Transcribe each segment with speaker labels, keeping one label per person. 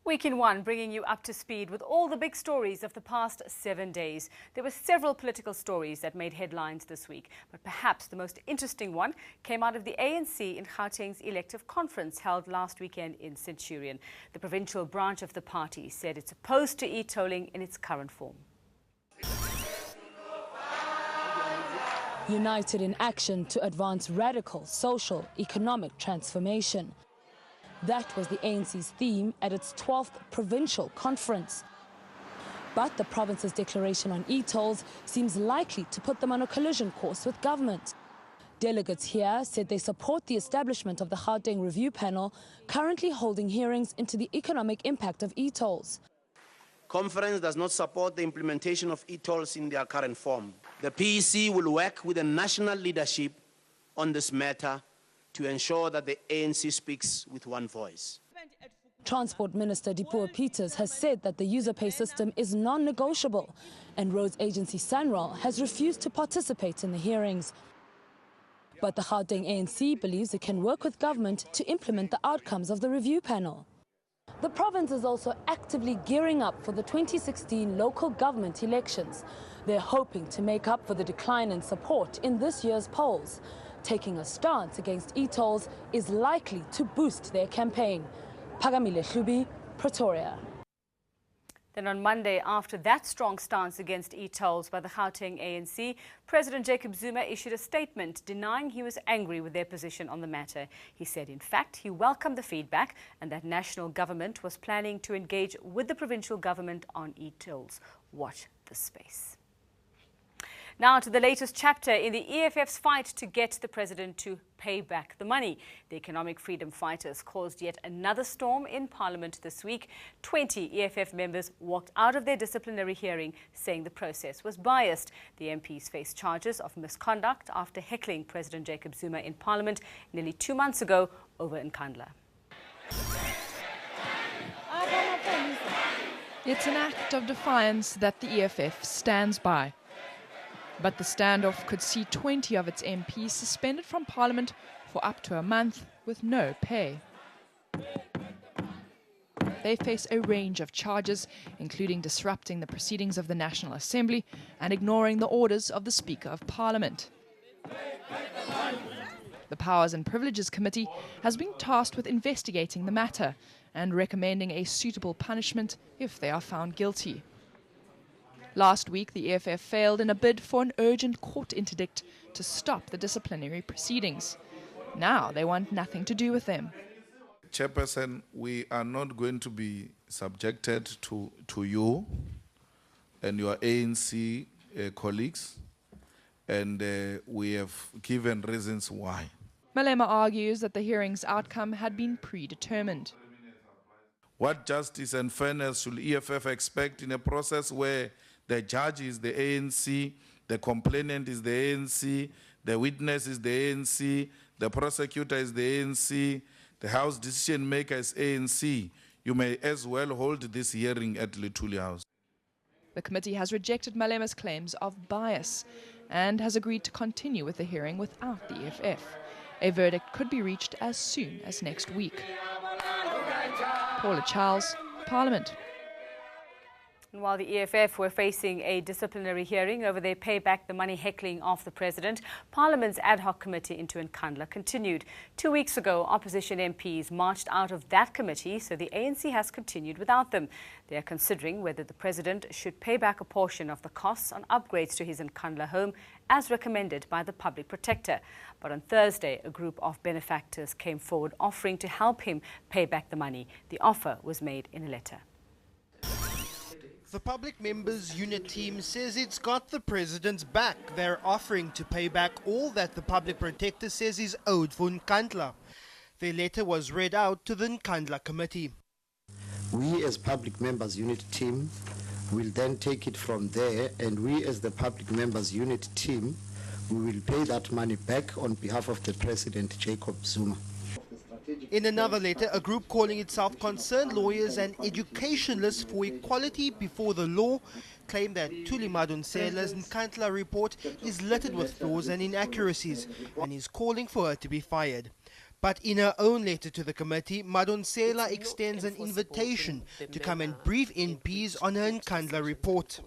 Speaker 1: Week in One, bringing you up to speed with all the big stories of the past 7 days. There were several political stories that made headlines this week, but perhaps the most interesting one came out of the ANC in Gauteng's elective conference held last weekend in Centurion. The provincial branch of the party said it's opposed to e-tolling in its current form.
Speaker 2: United in action to advance radical social, economic transformation. That was the ANC's theme at its 12th provincial conference. But the province's declaration on eTolls seems likely to put them on a collision course with government. Delegates here said they support the establishment of the Gauteng Review Panel, currently holding hearings into the economic impact of eTolls.
Speaker 3: Conference does not support the implementation of eTolls in their current form. The PEC will work with the national leadership on this matter to ensure that the ANC speaks with one voice.
Speaker 2: Transport Minister Dipuo Peters has said that the user pay system is non-negotiable, and roads agency SANRAL has refused to participate in the hearings. But the Gauteng ANC believes it can work with government to implement the outcomes of the review panel. The province is also actively gearing up for the 2016 local government elections. They're hoping to make up for the decline in support in this year's polls. Taking a stance against eTolls is likely to boost their campaign. Pagamile Hlubi, Pretoria.
Speaker 1: Then on Monday, after that strong stance against eTolls by the Gauteng ANC, President Jacob Zuma issued a statement denying he was angry with their position on the matter. He said, in fact, he welcomed the feedback and that national government was planning to engage with the provincial government on eTolls. Watch this space. Now to the latest chapter in the EFF's fight to get the president to pay back the money. The economic freedom fighters caused yet another storm in Parliament this week. 20 EFF members walked out of their disciplinary hearing saying the process was biased. The MPs face charges of misconduct after heckling President Jacob Zuma in Parliament nearly 2 months ago over Nkandla.
Speaker 4: It's an act of defiance that the EFF stands by. But the standoff could see 20 of its MPs suspended from Parliament for up to a month with no pay. They face a range of charges, including disrupting the proceedings of the National Assembly and ignoring the orders of the Speaker of Parliament. The Powers and Privileges Committee has been tasked with investigating the matter and recommending a suitable punishment if they are found guilty. Last week, the EFF failed in a bid for an urgent court interdict to stop the disciplinary proceedings. Now they want nothing to do with them.
Speaker 5: Chairperson, we are not going to be subjected to you and your ANC colleagues, and we have given reasons why.
Speaker 4: Malema argues that the hearing's outcome had been predetermined.
Speaker 5: What justice and fairness should EFF expect in a process where the judge is the ANC, the complainant is the ANC, the witness is the ANC, the prosecutor is the ANC, the House decision maker is ANC? You may as well hold this hearing at Luthuli House.
Speaker 4: The committee has rejected Malema's claims of bias and has agreed to continue with the hearing without the EFF. A verdict could be reached as soon as next week. Paula Charles, Parliament.
Speaker 1: And while the EFF were facing a disciplinary hearing over their pay back the money heckling of the president, Parliament's ad hoc committee into Nkandla continued. 2 weeks ago, opposition MPs marched out of that committee, so the ANC has continued without them. They are considering whether the president should pay back a portion of the costs on upgrades to his Nkandla home, as recommended by the public protector. But on Thursday, a group of benefactors came forward offering to help him pay back the money. The offer was made in a letter.
Speaker 6: The Public Members Unit team says it's got the president's back. They're offering to pay back all that the public protector says is owed for Nkandla. Their letter was read out to the Nkandla committee.
Speaker 7: We as Public Members Unit team will then take it from there, and we as the Public Members Unit team, we will pay that money back on behalf of the President Jacob Zuma.
Speaker 6: In another letter, a group calling itself Concerned Lawyers and Educationalists for Equality Before the Law claim that Thuli Madonsela's Nkandla report is littered with flaws and inaccuracies and is calling for her to be fired. But in her own letter to the committee, Madonsela extends an invitation to come and brief MPs on her Nkandla report.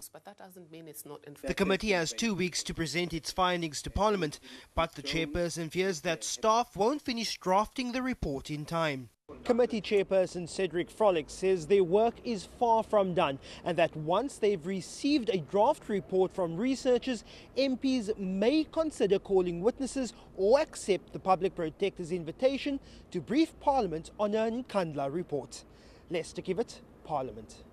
Speaker 6: The committee has 2 weeks to present its findings to Parliament, but the chairperson fears that staff won't finish drafting the report in time. Committee chairperson Cedric Frolic says their work is far from done and that once they've received a draft report from researchers, MPs may consider calling witnesses or accept the Public Protector's invitation to brief Parliament on her Nkandla report. Lesetja, Parliament.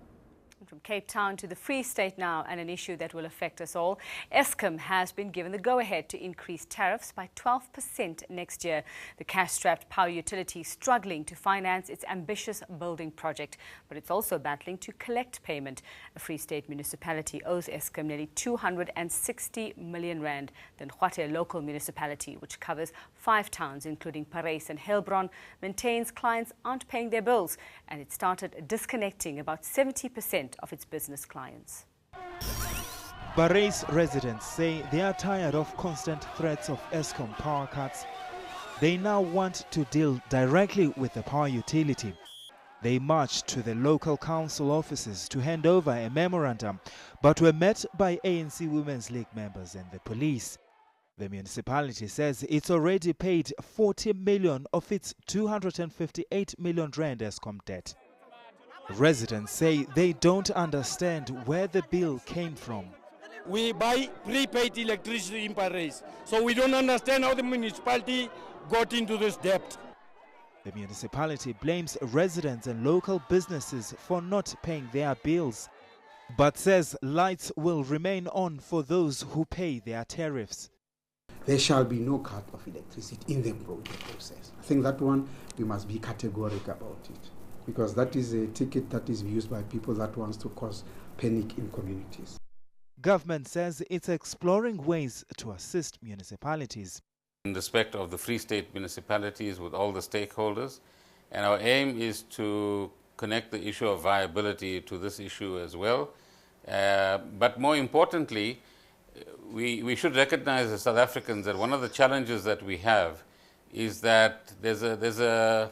Speaker 1: From Cape Town to the Free State now, and an issue that will affect us all. Eskom has been given the go-ahead to increase tariffs by 12% next year. The cash-strapped power utility is struggling to finance its ambitious building project, but it's also battling to collect payment. A Free State municipality owes Eskom nearly 260 million rand. The Ngwate local municipality, which covers 5 towns including Parys and Heilbron, maintains clients aren't paying their bills, and it started disconnecting about 70% of its business clients.
Speaker 8: Parys residents say they are tired of constant threats of Eskom power cuts. They now want to deal directly with the power utility. They marched to the local council offices to hand over a memorandum, but were met by ANC Women's League members and the police. The municipality says it's already paid 40 million of its 258 million rand Eskom debt. Residents say they don't understand where the bill came from.
Speaker 9: We buy prepaid electricity in Parys, so we don't understand how the municipality got into this debt.
Speaker 8: The municipality blames residents and local businesses for not paying their bills, but says lights will remain on for those who pay their tariffs.
Speaker 10: There shall be no cut of electricity in the process. I think that one, we must be categorical about it, because that is a ticket that is used by people that wants to cause panic in communities.
Speaker 8: Government says it's exploring ways to assist municipalities.
Speaker 11: In respect of the Free State municipalities with all the stakeholders, and our aim is to connect the issue of viability to this issue as well. But more importantly, we should recognize as South Africans that one of the challenges that we have is that there's a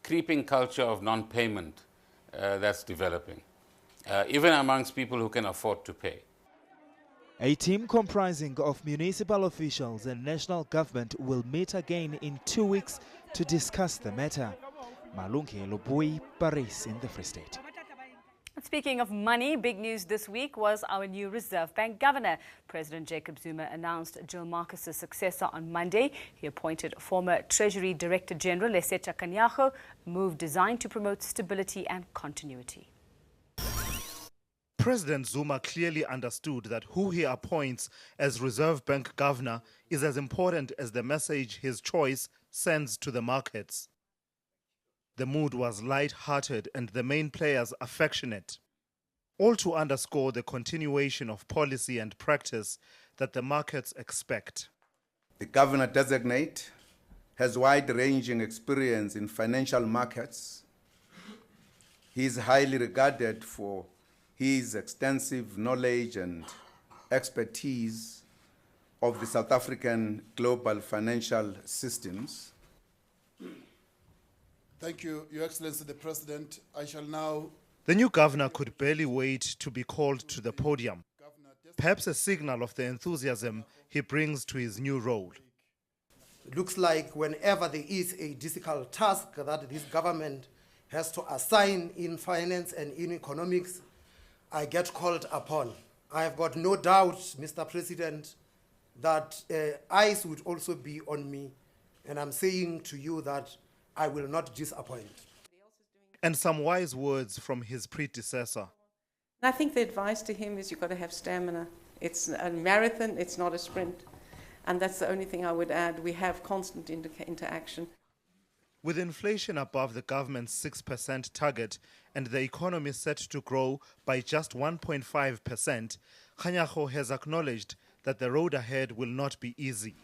Speaker 11: creeping culture of non-payment that's developing, even amongst people who can afford to pay.
Speaker 8: A team comprising of municipal officials and national government will meet again in 2 weeks to discuss the matter. Malungi Lobui, Parys in the Free State.
Speaker 1: Speaking of money, big news this week was our new Reserve Bank Governor. President Jacob Zuma announced Jill Marcus's successor on Monday. He appointed former Treasury Director General Lesetja Kganyago, a move designed to promote stability and continuity.
Speaker 5: President Zuma clearly understood that who he appoints as Reserve Bank Governor is as important as the message his choice sends to the markets. The mood was light-hearted and the main players affectionate, all to underscore the continuation of policy and practice that the markets expect.
Speaker 12: The governor-designate has wide-ranging experience in financial markets. He is highly regarded for his extensive knowledge and expertise of the South African global financial systems.
Speaker 13: Thank you, Your Excellency the President. I shall now...
Speaker 5: The new governor could barely wait to be called to the podium, perhaps a signal of the enthusiasm he brings to his new role.
Speaker 14: It looks like whenever there is a difficult task that this government has to assign in finance and in economics, I get called upon. I have got no doubt, Mr. President, that eyes would also be on me, and I'm saying to you that I will not disappoint.
Speaker 5: And some wise words from his predecessor.
Speaker 15: I think the advice to him is you've got to have stamina. It's a marathon, it's not a sprint. And that's the only thing I would add. We have constant interaction.
Speaker 5: With inflation above the government's 6% target and the economy set to grow by just 1.5%, Kganyago has acknowledged that the road ahead will not be easy.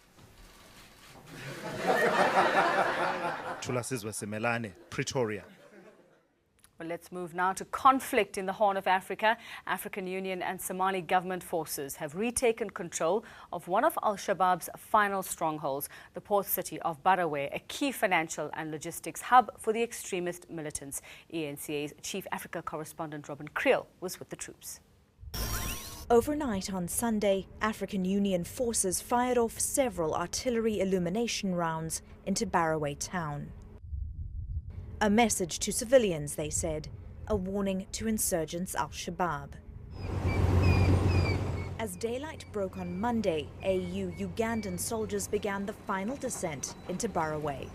Speaker 5: Tulasizwe Semelane, Pretoria.
Speaker 1: Well, let's move now to conflict in the Horn of Africa. African Union and Somali government forces have retaken control of one of Al-Shabaab's final strongholds, the port city of Barawe, a key financial and logistics hub for the extremist militants. ENCA's Chief Africa correspondent Robin Creel was with the troops.
Speaker 16: Overnight on Sunday, African Union forces fired off several artillery illumination rounds into Barawe town. A message to civilians, they said, a warning to insurgents Al-Shabaab. As daylight broke on Monday, AU Ugandan soldiers began the final descent into Barawe.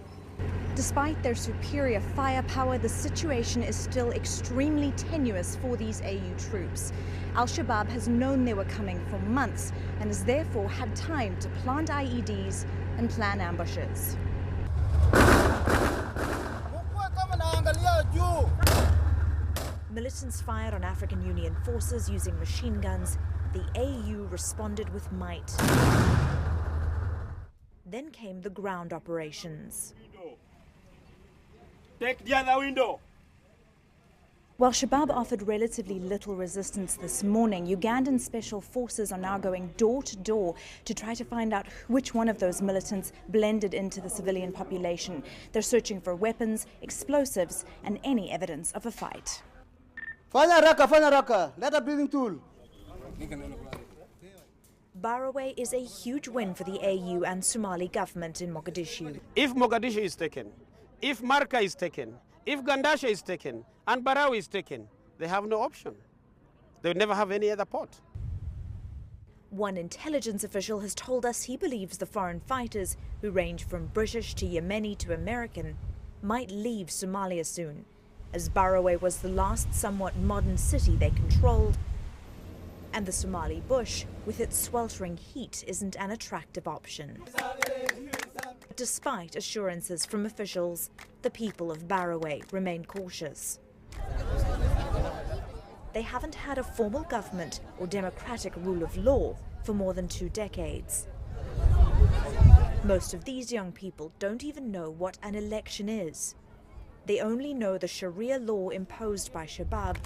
Speaker 17: Despite their superior firepower, the situation is still extremely tenuous for these AU troops. Al-Shabaab has known they were coming for months and has therefore had time to plant IEDs and plan ambushes.
Speaker 16: Militants fired on African Union forces using machine guns. The AU responded with might. Then came the ground operations.
Speaker 9: Take the other window.
Speaker 17: While Shabaab offered relatively little resistance this morning, Ugandan special forces are now going door to door to try to find out which one of those militants blended into the civilian population. They're searching for weapons, explosives, and any evidence of a fight.
Speaker 18: Let a breathing tool.
Speaker 16: Barawe is a huge win for the AU and Somali government in Mogadishu.
Speaker 19: If Mogadishu is taken, if Marka is taken, if Gandasha is taken, and Barawe is taken, they have no option. They would never have any other port.
Speaker 16: One intelligence official has told us he believes the foreign fighters, who range from British to Yemeni to American, might leave Somalia soon, as Barawe was the last somewhat modern city they controlled, and the Somali bush, with its sweltering heat, isn't an attractive option. Despite assurances from officials, the people of Barawe remain cautious. They haven't had a formal government or democratic rule of law for more than 2 decades. Most of these young people don't even know what an election is. They only know the Sharia law imposed by Shabaab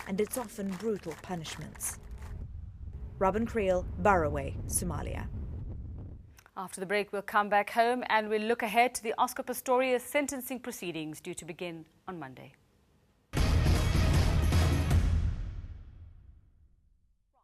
Speaker 16: and its often brutal punishments. Robin Creel, Barawe, Somalia.
Speaker 1: After the break, we'll come back home and we'll look ahead to the Oscar Pistorius sentencing proceedings due to begin on Monday.